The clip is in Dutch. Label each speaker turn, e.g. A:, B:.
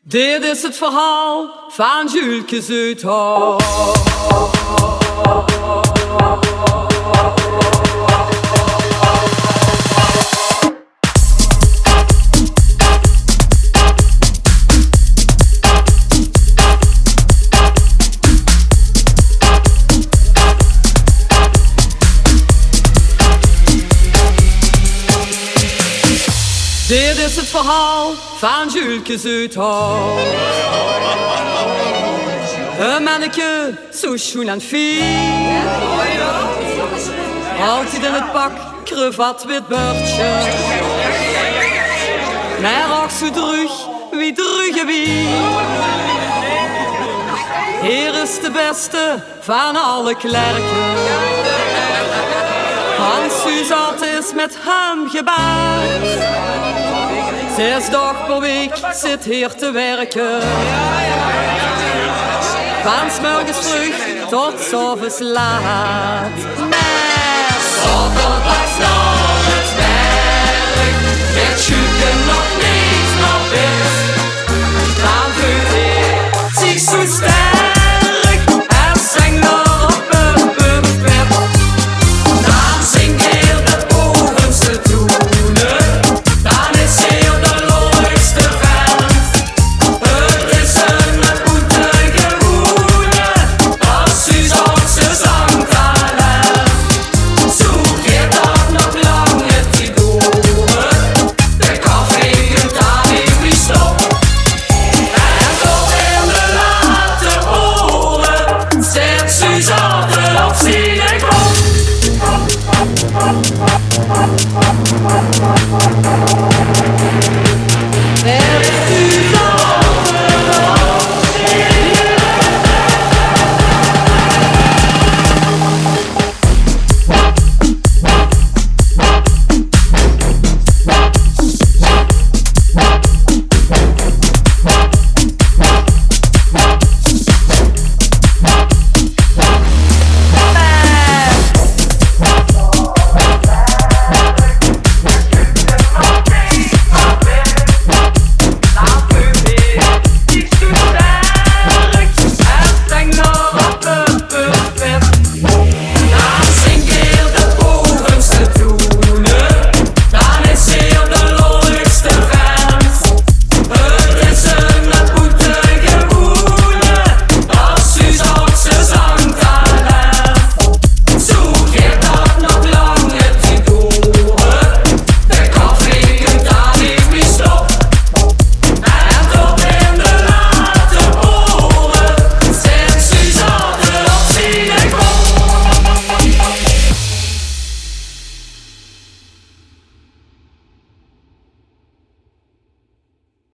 A: Dit is het verhaal van Julkes Uithof. Dit is het verhaal van Julkes Uithof. Een manneke, zo schoen en fien. Altijd in het pak, cravat, wit beurtje. Maar ook zo terug, wie terug wie. Hier is de beste van alle klerken. Hans Suzat is met hem gebaard. 6 dagen per week zit hier te werken. Van 's morgens vroeg tot 's avonds laat. Maar zaterdags na het werk werd Julke nog niet naar bed.